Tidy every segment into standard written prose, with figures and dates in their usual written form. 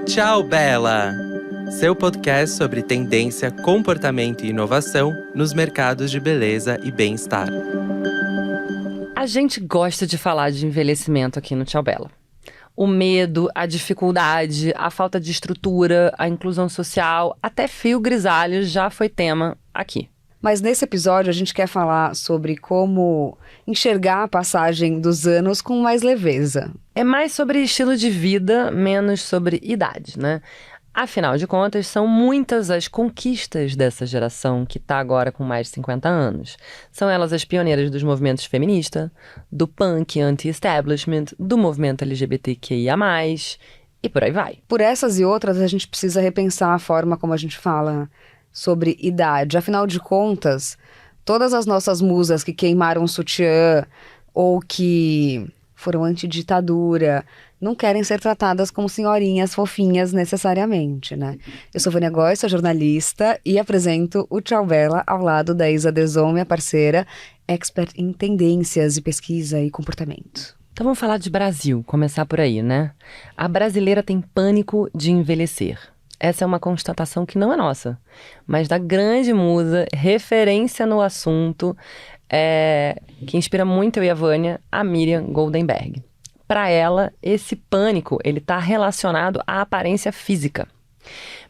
Tchau, Bela! Seu podcast sobre tendência, comportamento e inovação nos mercados de beleza e bem-estar. A gente gosta de falar de envelhecimento aqui no Tchau Bela. O medo, a dificuldade, a falta de estrutura, a inclusão social, até fio grisalho já foi tema aqui. Mas nesse episódio a gente quer falar sobre como enxergar a passagem dos anos com mais leveza. É mais sobre estilo de vida, menos sobre idade, né? Afinal de contas, são muitas as conquistas dessa geração que está agora com mais de 50 anos. São elas as pioneiras dos movimentos feministas, do punk anti-establishment, do movimento LGBTQIA+, e por aí vai. Por essas e outras, a gente precisa repensar a forma como a gente fala sobre idade. Afinal de contas, todas as nossas musas que queimaram o sutiã ou que foram antiditadura não querem ser tratadas como senhorinhas fofinhas necessariamente, né? Eu sou Vânia Góes, sou jornalista e apresento o Tchau Bela ao lado da Isa Deson, minha parceira, expert em tendências e pesquisa e comportamento. Então vamos falar de Brasil, começar por aí, né? A brasileira tem pânico de envelhecer. Essa é uma constatação que não é nossa, mas da grande musa, referência no assunto, que inspira muito eu e a Vânia, a Miriam Goldenberg. Para ela, esse pânico ele está relacionado à aparência física.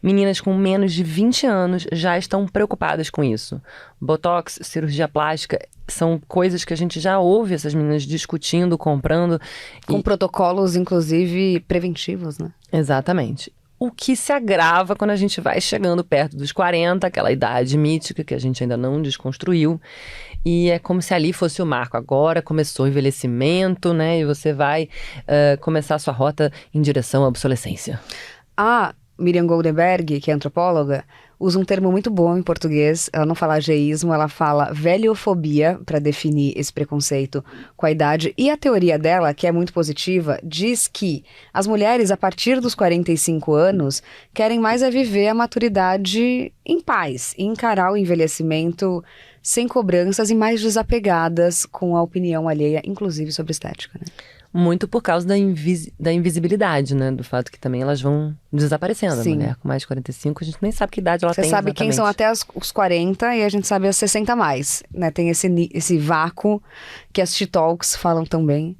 Meninas com menos de 20 anos já estão preocupadas com isso. Botox, cirurgia plástica, são coisas que a gente já ouve essas meninas discutindo, comprando. Com protocolos, inclusive, preventivos, né? Exatamente. O que se agrava quando a gente vai chegando perto dos 40, aquela idade mítica que a gente ainda não desconstruiu. E é como se ali fosse o marco. Agora começou o envelhecimento, né? E você vai começar a sua rota em direção à obsolescência. A Miriam Goldenberg, que é antropóloga, usa um termo muito bom em português. Ela não fala ageísmo, ela fala velhofobia para definir esse preconceito com a idade. E a teoria dela, que é muito positiva, diz que as mulheres, a partir dos 45 anos, querem mais viver a maturidade em paz, e encarar o envelhecimento sem cobranças e mais desapegadas com a opinião alheia, inclusive sobre estética, né? Muito por causa da invisibilidade, né? Do fato que também elas vão desaparecendo. Sim. A mulher com mais de 45, a gente nem sabe que idade ela tem. Você sabe exatamente. quem são até os 40 e a gente sabe as 60 a mais, né? Tem esse vácuo que as She-Talks falam também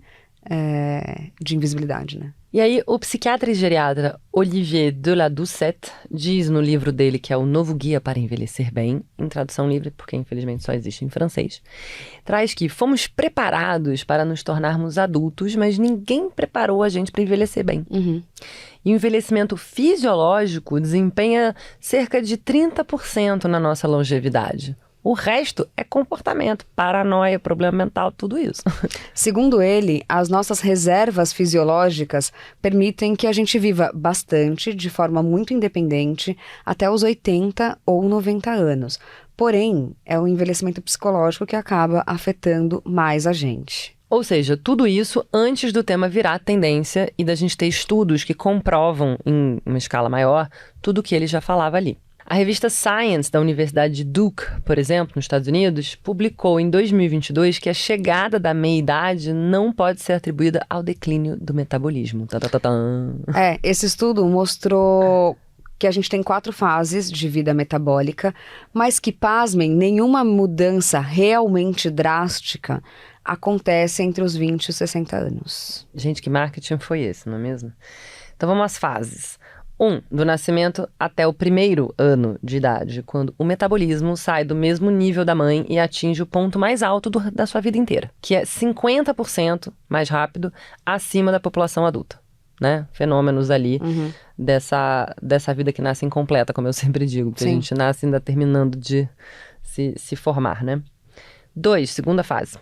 de invisibilidade, né? E aí, o psiquiatra e geriatra Olivier Deladoucette diz no livro dele, que é o Novo Guia para Envelhecer Bem, em tradução livre, porque infelizmente só existe em francês, traz que fomos preparados para nos tornarmos adultos, mas ninguém preparou a gente para envelhecer bem. Uhum. E o envelhecimento fisiológico desempenha cerca de 30% na nossa longevidade. O resto é comportamento, paranoia, problema mental, tudo isso. Segundo ele, as nossas reservas fisiológicas permitem que a gente viva bastante, de forma muito independente, até os 80 ou 90 anos. Porém, é o envelhecimento psicológico que acaba afetando mais a gente. Ou seja, tudo isso antes do tema virar tendência e da gente ter estudos que comprovam, em uma escala maior, tudo o que ele já falava ali. A revista Science, da Universidade de Duke, por exemplo, nos Estados Unidos, publicou em 2022 que a chegada da meia-idade não pode ser atribuída ao declínio do metabolismo. Esse estudo mostrou que a gente tem 4 fases de vida metabólica, mas que, pasmem, nenhuma mudança realmente drástica acontece entre os 20 e os 60 anos. Gente, que marketing foi esse, não é mesmo? Então vamos às fases. 1. Do nascimento até o primeiro ano de idade, quando o metabolismo sai do mesmo nível da mãe e atinge o ponto mais alto da sua vida inteira, que é 50% mais rápido acima da população adulta, né? Fenômenos ali dessa vida que nasce incompleta, como eu sempre digo, porque a gente nasce ainda terminando de se formar, né? 2. Segunda fase.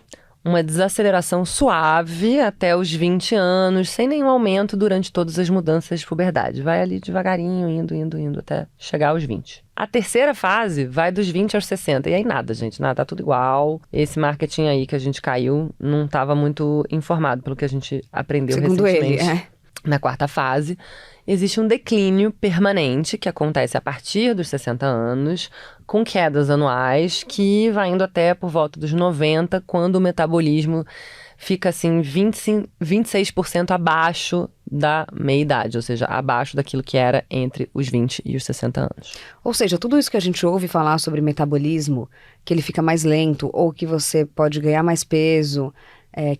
Uma desaceleração suave até os 20 anos, sem nenhum aumento durante todas as mudanças de puberdade. Vai ali devagarinho, indo, até chegar aos 20. A terceira fase vai dos 20 aos 60. E aí nada, gente, nada, tá tudo igual. Esse marketing aí que a gente caiu não estava muito informado pelo que a gente aprendeu recentemente. Segundo ele, Na quarta fase, existe um declínio permanente que acontece a partir dos 60 anos, com quedas anuais, que vai indo até por volta dos 90, quando o metabolismo fica assim 26% abaixo da meia-idade, ou seja, abaixo daquilo que era entre os 20 e os 60 anos. Ou seja, tudo isso que a gente ouve falar sobre metabolismo, que ele fica mais lento, ou que você pode ganhar mais peso,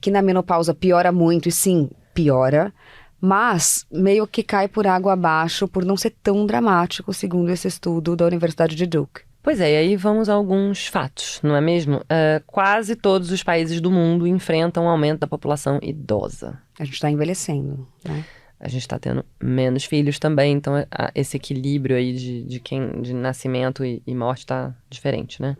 que na menopausa piora muito, e sim, piora, mas meio que cai por água abaixo por não ser tão dramático, segundo esse estudo da Universidade de Duke. Pois é, e aí vamos a alguns fatos, não é mesmo? Quase todos os países do mundo enfrentam um aumento da população idosa. A gente está envelhecendo, né? A gente está tendo menos filhos também, então esse equilíbrio aí de nascimento e morte está diferente, né?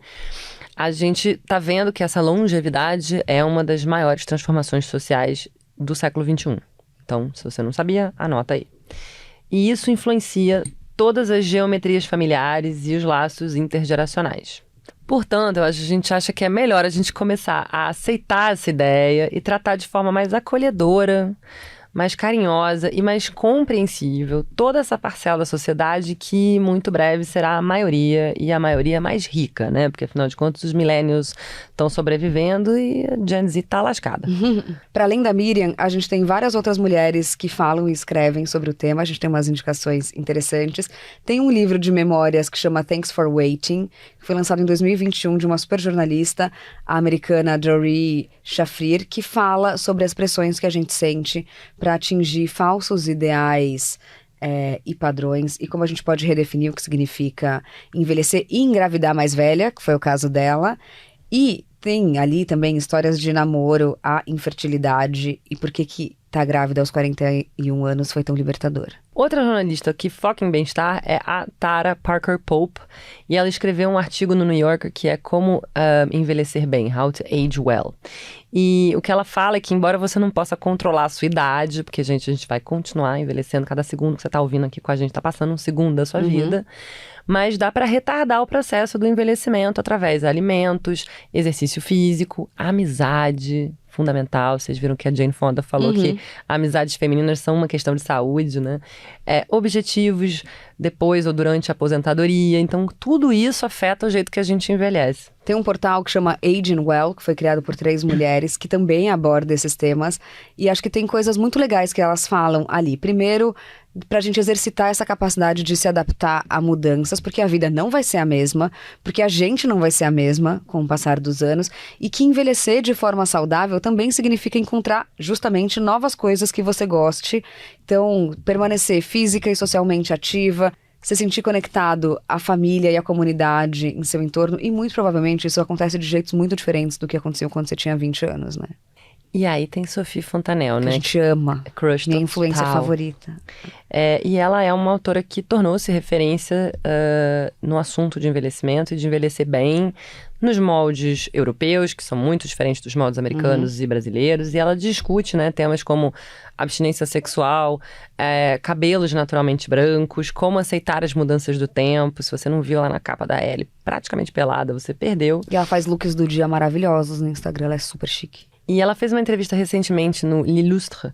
A gente está vendo que essa longevidade é uma das maiores transformações sociais do século XXI. Então, se você não sabia, anota aí. E isso influencia todas as geometrias familiares e os laços intergeracionais. Portanto, a gente acha que é melhor a gente começar a aceitar essa ideia e tratar de forma mais acolhedora, mais carinhosa e mais compreensível toda essa parcela da sociedade que muito breve será a maioria e a maioria mais rica, né? Porque afinal de contas os millennials estão sobrevivendo e a Gen Z tá lascada. Para além da Miriam, a gente tem várias outras mulheres que falam e escrevem sobre o tema. A gente tem umas indicações interessantes. Tem um livro de memórias que chama Thanks for Waiting, que foi lançado em 2021 de uma super jornalista, a americana Doree Shafrir, que fala sobre as pressões que a gente sente para atingir falsos ideais e padrões, e como a gente pode redefinir o que significa envelhecer e engravidar mais velha, que foi o caso dela. E tem ali também histórias de namoro, a infertilidade e por que tá grávida aos 41 anos foi tão libertador. Outra jornalista que foca em bem-estar é a Tara Parker Pope, e ela escreveu um artigo no New Yorker que é Como Envelhecer Bem, How to Age Well. E o que ela fala é que, embora você não possa controlar a sua idade, porque, gente, a gente vai continuar envelhecendo, cada segundo que você tá ouvindo aqui com a gente tá passando um segundo da sua vida, mas dá para retardar o processo do envelhecimento através de alimentos, exercício físico, amizade, fundamental. Vocês viram que a Jane Fonda falou que amizades femininas são uma questão de saúde, né? Objetivos depois ou durante a aposentadoria. Então, tudo isso afeta o jeito que a gente envelhece. Tem um portal que chama Aging Well, que foi criado por 3 mulheres, que também aborda esses temas. E acho que tem coisas muito legais que elas falam ali. Primeiro, pra gente exercitar essa capacidade de se adaptar a mudanças, porque a vida não vai ser a mesma, porque a gente não vai ser a mesma com o passar dos anos, e que envelhecer de forma saudável também significa encontrar justamente novas coisas que você goste. Então, permanecer física e socialmente ativa, se sentir conectado à família e à comunidade em seu entorno, e muito provavelmente isso acontece de jeitos muito diferentes do que aconteceu quando você tinha 20 anos, né? E aí tem Sophie Fontanelle, né? A gente ama. Crush minha total. influência favorita. E ela é uma autora que tornou-se referência no assunto de envelhecimento e de envelhecer bem nos moldes europeus, que são muito diferentes dos moldes americanos e brasileiros. E ela discute, né, temas como abstinência sexual, cabelos naturalmente brancos, como aceitar as mudanças do tempo. Se você não viu ela na capa da Elle, praticamente pelada, você perdeu. E ela faz looks do dia maravilhosos no Instagram, ela é super chique. E ela fez uma entrevista recentemente no L'Illustre,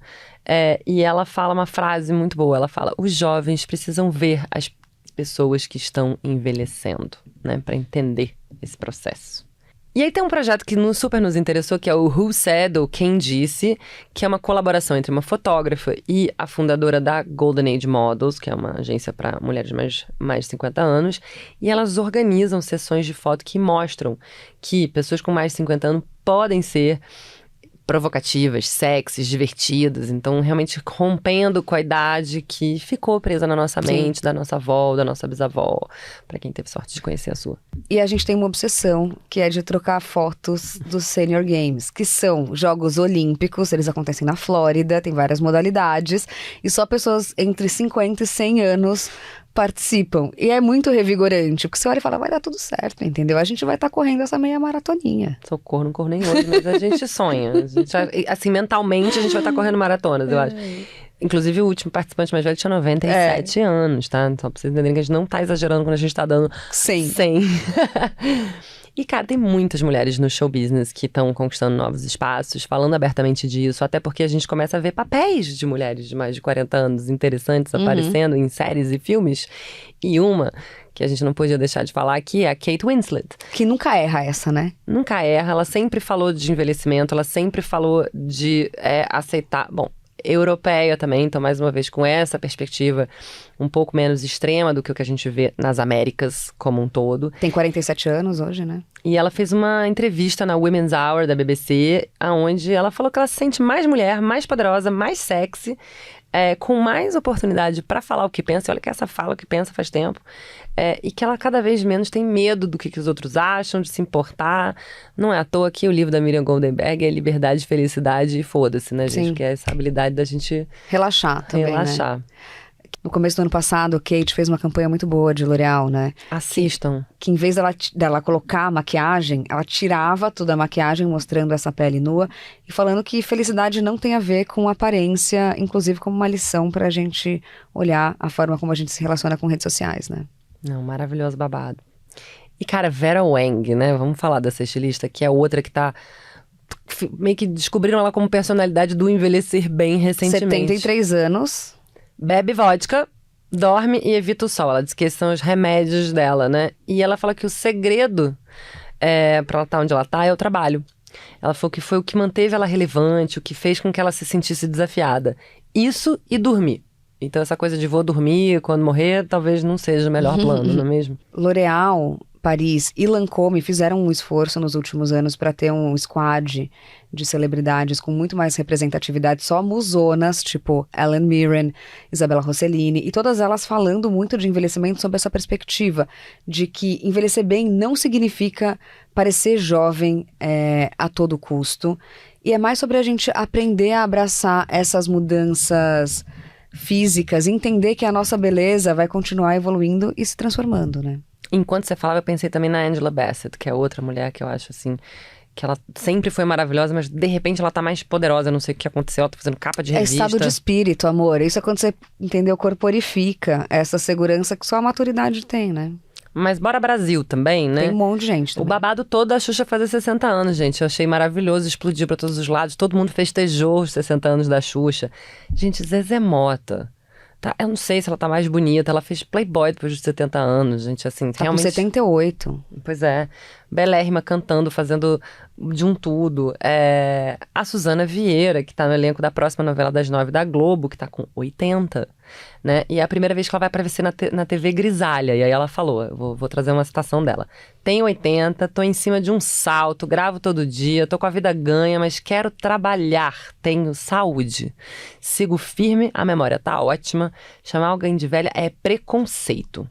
e ela fala uma frase muito boa. Ela fala: os jovens precisam ver as pessoas que estão envelhecendo, né, para entender esse processo. E aí tem um projeto que super nos interessou, que é o Who Said, ou Quem Disse, que é uma colaboração entre uma fotógrafa e a fundadora da Golden Age Models, que é uma agência para mulheres mais de 50 anos, e elas organizam sessões de foto que mostram que pessoas com mais de 50 anos podem ser provocativas, sexys, divertidas, então realmente rompendo com a idade que ficou presa na nossa mente, da nossa avó, da nossa bisavó, para quem teve sorte de conhecer a sua. E a gente tem uma obsessão, que é de trocar fotos dos Senior Games, que são Jogos Olímpicos, eles acontecem na Flórida, tem várias modalidades, e só pessoas entre 50 e 100 anos participam. E é muito revigorante, porque você olha e fala, vai dar tudo certo, entendeu? A gente vai estar correndo essa meia maratoninha. Socorro, não corro nem hoje, mas a gente sonha. A gente, assim, mentalmente a gente vai estar correndo maratonas, eu acho. Inclusive, o último participante mais velho tinha 97 anos, tá? Só pra vocês entenderem que a gente não tá exagerando quando a gente tá dando 100. E, cara, tem muitas mulheres no show business que estão conquistando novos espaços, falando abertamente disso, até porque a gente começa a ver papéis de mulheres de mais de 40 anos interessantes aparecendo em séries e filmes. E uma que a gente não podia deixar de falar aqui é a Kate Winslet. Que nunca erra essa, né? Nunca erra, ela sempre falou de envelhecimento, ela sempre falou de aceitar... Bom, europeia também, então mais uma vez com essa perspectiva um pouco menos extrema do que o que a gente vê nas Américas como um todo. Tem 47 anos hoje, né? E ela fez uma entrevista na Women's Hour da BBC, onde ela falou que ela se sente mais mulher, mais poderosa, mais sexy, com mais oportunidade para falar o que pensa. Olha que essa fala o que pensa faz tempo. E que ela cada vez menos tem medo do que os outros acham, de se importar. Não é à toa que o livro da Miriam Goldenberg é Liberdade, Felicidade e foda-se, né, gente? Sim. Que é essa habilidade da gente Relaxar também, relaxar. né? No começo do ano passado, a Kate fez uma campanha muito boa de L'Oréal, né? Assistam. Que em vez dela colocar a maquiagem, ela tirava toda a maquiagem, mostrando essa pele nua e falando que felicidade não tem a ver com aparência, inclusive como uma lição pra gente olhar a forma como a gente se relaciona com redes sociais, né? Não, maravilhoso babado. E, cara, Vera Wang, né? Vamos falar dessa estilista, que é outra que tá... Meio que descobriram ela como personalidade do envelhecer bem recentemente. 73 anos... Bebe vodka, dorme e evita o sol. Ela diz que esses são os remédios dela, né? E ela fala que o segredo pra ela estar onde ela tá é o trabalho. Ela falou que foi o que manteve ela relevante, o que fez com que ela se sentisse desafiada. Isso e dormir. Então essa coisa de vou dormir quando morrer, talvez não seja o melhor plano, não é mesmo? L'Oréal, Paris e Lancôme fizeram um esforço nos últimos anos para ter um squad de celebridades com muito mais representatividade, só musonas, tipo Ellen Mirren, Isabella Rossellini, e todas elas falando muito de envelhecimento sob essa perspectiva, de que envelhecer bem não significa parecer jovem a todo custo, e é mais sobre a gente aprender a abraçar essas mudanças físicas, entender que a nossa beleza vai continuar evoluindo e se transformando, né? Enquanto você falava, eu pensei também na Angela Bassett, que é outra mulher que eu acho assim, que ela sempre foi maravilhosa, mas de repente ela tá mais poderosa, não sei o que aconteceu, ela tá fazendo capa de revista. É estado de espírito, amor. Isso é quando você, entendeu, corporifica essa segurança que só a maturidade tem, né? Mas bora Brasil também, né? Tem um monte de gente O também. babado todo da Xuxa fazer 60 anos, gente. Eu achei maravilhoso, explodiu pra todos os lados. Todo mundo festejou os 60 anos da Xuxa. Gente, Zezé Mota. Tá, eu não sei se ela tá mais bonita. Ela fez Playboy depois dos 70 anos, gente. Assim, Tá realmente... com 78. Pois é. Belérrima cantando, fazendo de um tudo. A Suzana Vieira, que tá no elenco da próxima novela das 9 da Globo, que tá com 80, né? E é a primeira vez que ela vai aparecer na TV Grisalha. E aí ela falou, eu vou trazer uma citação dela. Tenho 80, tô em cima de um salto, gravo todo dia, tô com a vida ganha, mas quero trabalhar, tenho saúde. Sigo firme, a memória tá ótima. Chamar alguém de velha é preconceito.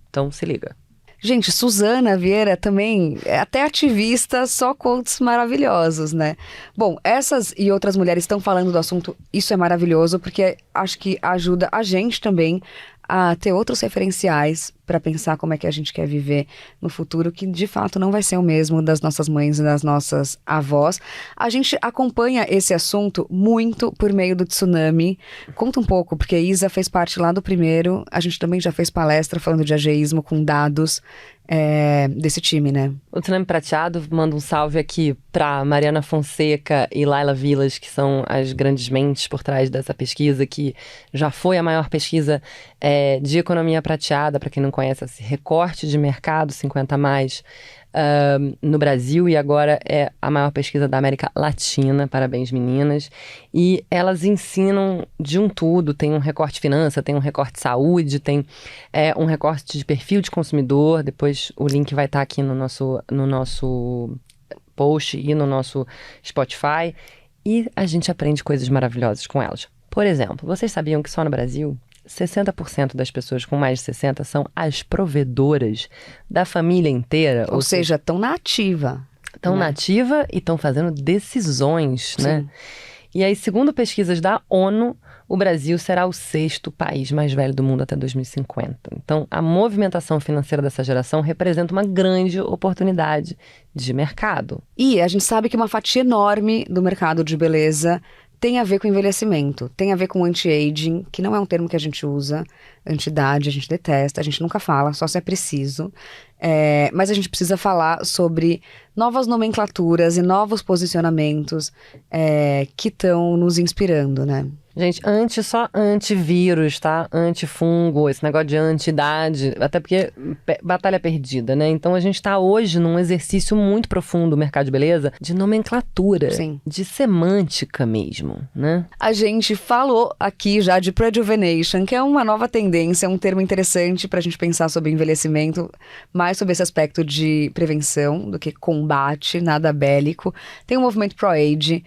Então se liga. Gente, Suzana Vieira também é até ativista, só quotes maravilhosos, né? Bom, essas e outras mulheres estão falando do assunto, isso é maravilhoso, porque acho que ajuda a gente também a ter outros referenciais para pensar como é que a gente quer viver no futuro, que de fato não vai ser o mesmo das nossas mães e das nossas avós. A gente acompanha esse assunto muito por meio do Tsunami. Conta um pouco, porque a Isa fez parte lá do primeiro, a gente também já fez palestra falando de ageísmo com dados desse time, né? O Tsunami Prateado manda um salve aqui para Mariana Fonseca e Laila Vilas, que são as grandes mentes por trás dessa pesquisa, que já foi a maior pesquisa de economia prateada, para quem não conhece, esse recorte de mercado 50+, no Brasil, e agora é a maior pesquisa da América Latina. Parabéns, meninas. E elas ensinam de um tudo. Tem um recorte finança, tem um recorte saúde, tem um recorte de perfil de consumidor. Depois o link vai estar aqui no nosso post e no nosso Spotify. E a gente aprende coisas maravilhosas com elas. Por exemplo, vocês sabiam que só no Brasil 60% das pessoas com mais de 60 são as provedoras da família inteira. Ou seja, estão na ativa. Estão na ativa e estão fazendo decisões, né? Sim. E aí, segundo pesquisas da ONU, o Brasil será o 6º país mais velho do mundo até 2050. Então, a movimentação financeira dessa geração representa uma grande oportunidade de mercado. E a gente sabe que uma fatia enorme do mercado de beleza tem a ver com envelhecimento, tem a ver com anti-aging, que não é um termo que a gente usa, anti-idade, a gente detesta, a gente nunca fala, só se é preciso. Mas a gente precisa falar sobre novas nomenclaturas e novos posicionamentos que estão nos inspirando, né? Gente, só antivírus, tá? Antifungo, esse negócio de anti-idade, até porque batalha perdida, né? Então a gente tá hoje num exercício muito profundo do mercado de beleza, de nomenclatura, Sim. de semântica mesmo, né? A gente falou aqui já de Prejuvenation, que é uma nova tendência, um termo interessante pra gente pensar sobre envelhecimento, mais sobre esse aspecto de prevenção do que combate, nada bélico. Tem o movimento Pro-Age,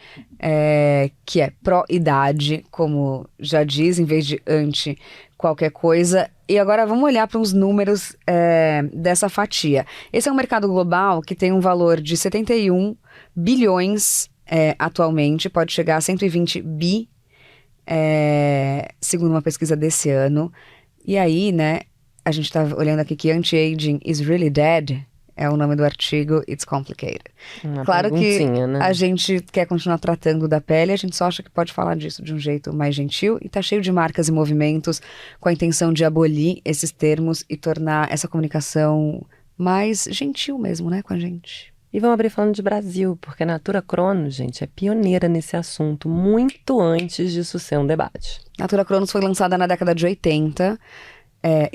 que é pró-idade, como já diz, em vez de anti qualquer coisa. E agora vamos olhar para uns números dessa fatia. Esse é um mercado global que tem um valor de 71 bilhões atualmente, pode chegar a 120 bi, segundo uma pesquisa desse ano. E aí, né, a gente está olhando aqui que Anti-Aging is Really Dead, é o nome do artigo, It's Complicated. Uma Claro que né? a gente quer continuar tratando da pele, a gente só acha que pode falar disso de um jeito mais gentil, e tá cheio de marcas e movimentos com a intenção de abolir esses termos e tornar essa comunicação mais gentil mesmo, né, com a gente. E vamos abrir falando de Brasil, porque a Natura Cronos, gente, é pioneira nesse assunto, muito antes disso ser um debate. Natura Cronos foi lançada na década de 80,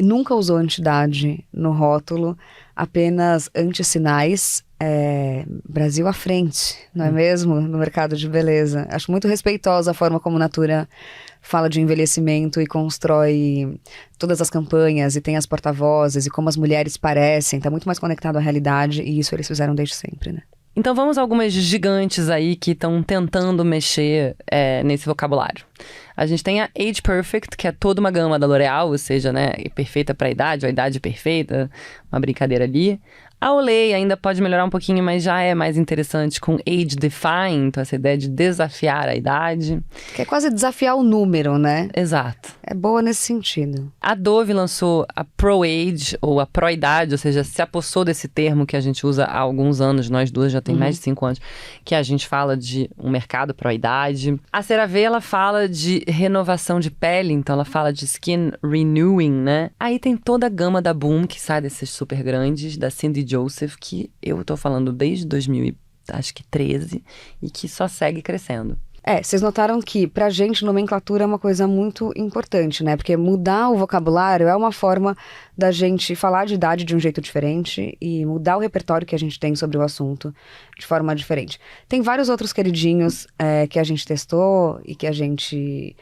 nunca usou anti-idade no rótulo, apenas anti-sinais. Brasil à frente, não é mesmo? No mercado de beleza. Acho muito respeitosa a forma como Natura fala de envelhecimento e constrói todas as campanhas e tem as porta-vozes e como as mulheres parecem. Tá muito mais conectado à realidade e isso eles fizeram desde sempre, né? Então vamos a algumas gigantes aí que estão tentando mexer nesse vocabulário. A gente tem a Age Perfect, que é toda uma gama da L'Oréal, ou seja, né, perfeita para a idade, ou a idade perfeita, uma brincadeira ali. A Olay ainda pode melhorar um pouquinho, mas já é mais interessante com Age Define, então essa ideia de desafiar a idade. Que é quase desafiar o número, né? Exato. É boa nesse sentido. A Dove lançou a Pro Age, ou a Pro Idade, ou seja, se apossou desse termo que a gente usa há alguns anos, nós duas já tem mais de 5 anos, que a gente fala de um mercado Pro Idade. A CeraVe, ela fala de renovação de pele, então ela fala de skin renewing, né? Aí tem toda a gama da Boom, que sai desses super grandes, da Cindy Joseph, que eu tô falando desde 2013 e que só segue crescendo. Vocês notaram que pra gente nomenclatura é uma coisa muito importante, né? Porque mudar o vocabulário é uma forma da gente falar de idade de um jeito diferente e mudar o repertório que a gente tem sobre o assunto de forma diferente. Tem vários outros queridinhos que a gente testou e que a gente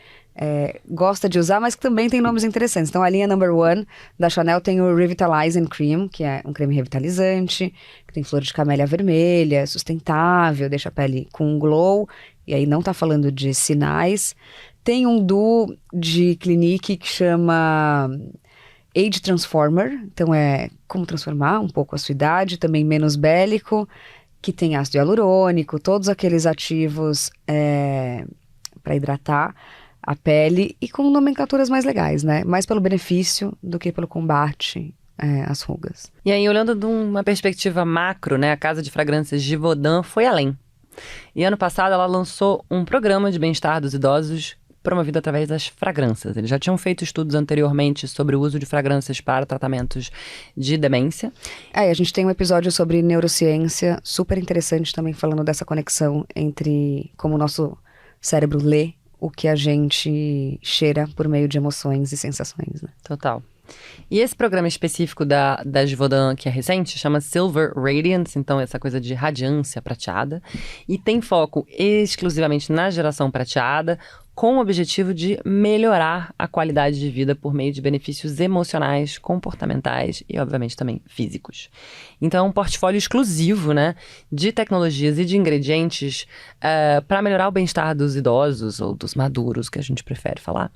gosta de usar, mas que também tem nomes interessantes. Então, a linha Number One da Chanel tem o Revitalizing Cream, que é um creme revitalizante, que tem flor de camélia vermelha, sustentável, deixa a pele com um glow, e aí não tá falando de sinais. Tem um duo de Clinique que chama Age Transformer, então é como transformar um pouco a sua idade, também menos bélico, que tem ácido hialurônico, todos aqueles ativos para hidratar a pele e com nomenclaturas mais legais, né? Mais pelo benefício do que pelo combate às rugas. E aí, olhando de uma perspectiva macro, né? A casa de fragrâncias Givaudan foi além. E ano passado ela lançou um programa de bem-estar dos idosos promovido através das fragrâncias. Eles já tinham feito estudos anteriormente sobre o uso de fragrâncias para tratamentos de demência. A gente tem um episódio sobre neurociência super interessante também, falando dessa conexão entre como o nosso cérebro lê o que a gente cheira por meio de emoções e sensações, né? Total. E esse programa específico da Givaudan, que é recente, chama Silver Radiance, então essa coisa de radiância prateada, e tem foco exclusivamente na geração prateada, com o objetivo de melhorar a qualidade de vida por meio de benefícios emocionais, comportamentais e, obviamente, também físicos. Então, é um portfólio exclusivo, né, de tecnologias e de ingredientes para melhorar o bem-estar dos idosos ou dos maduros, que a gente prefere falar,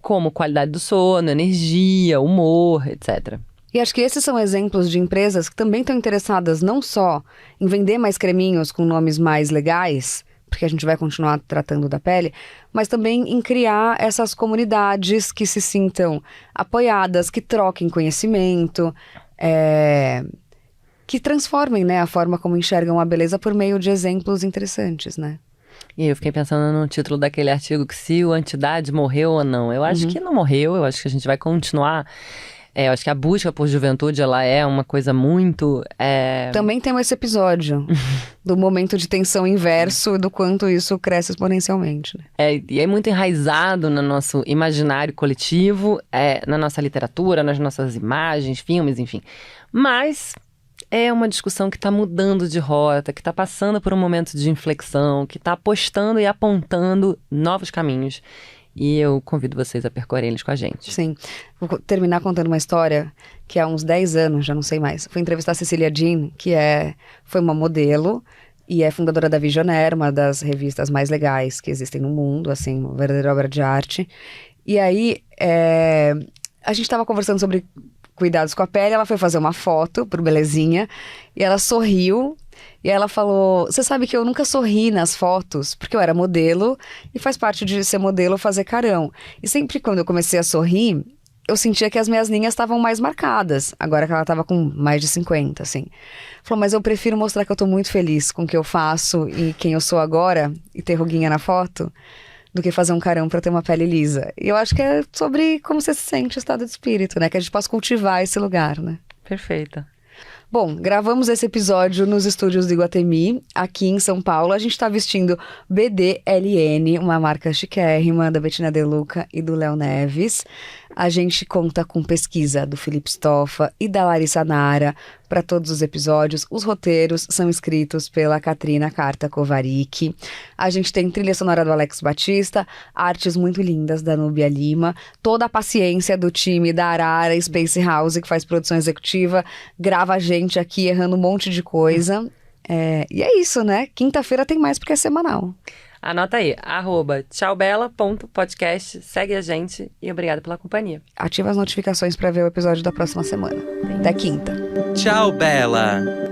como qualidade do sono, energia, humor, etc. E acho que esses são exemplos de empresas que também estão interessadas não só em vender mais creminhos com nomes mais legais, porque a gente vai continuar tratando da pele, mas também em criar essas comunidades que se sintam apoiadas, que troquem conhecimento, que transformem, né, a forma como enxergam a beleza por meio de exemplos interessantes, né? E eu fiquei pensando no título daquele artigo que se o anti-idade morreu ou não. Eu acho que não morreu, eu acho que a gente vai continuar Eu acho que a busca por juventude, ela é uma coisa muito... Também tem esse episódio do momento de tensão inverso e do quanto isso cresce exponencialmente, né? E é muito enraizado no nosso imaginário coletivo, na nossa literatura, nas nossas imagens, filmes, enfim. Mas é uma discussão que está mudando de rota, que está passando por um momento de inflexão, que está apostando e apontando novos caminhos. E eu convido vocês a percorrer eles com a gente. Sim. Vou terminar contando uma história que há uns 10 anos, já não sei mais, fui entrevistar a Cecília Jean, que foi uma modelo e é fundadora da Visionaire, uma das revistas mais legais que existem no mundo, assim, uma verdadeira obra de arte. E aí, a gente estava conversando sobre cuidados com a pele, ela foi fazer uma foto pro Belezinha e ela sorriu. E ela falou, você sabe que eu nunca sorri nas fotos, porque eu era modelo e faz parte de ser modelo fazer carão. E sempre quando eu comecei a sorrir, eu sentia que as minhas linhas estavam mais marcadas, agora que ela estava com mais de 50, assim. Falou, mas eu prefiro mostrar que eu tô muito feliz com o que eu faço e quem eu sou agora, e ter ruguinha na foto, do que fazer um carão pra ter uma pele lisa. E eu acho que é sobre como você se sente, o estado de espírito, né? Que a gente possa cultivar esse lugar, né? Perfeita. Bom, gravamos esse episódio nos estúdios do Iguatemi, aqui em São Paulo. A gente está vestindo BDLN, uma marca chiquérrima da Bettina De Luca e do Léo Neves. A gente conta com pesquisa do Felipe Stoffa e da Larissa Nara para todos os episódios. Os roteiros são escritos pela Katrina Carta Kovarik. A gente tem trilha sonora do Alex Batista, artes muito lindas da Núbia Lima, toda a paciência do time da Arara Space House, que faz produção executiva, grava a gente aqui errando um monte de coisa. E é isso, né? Quinta-feira tem mais porque é semanal. Anota aí, @tchaubela.podcast, segue a gente e obrigada pela companhia. Ativa as notificações para ver o episódio da próxima semana. Até quinta. Tchau, Bela!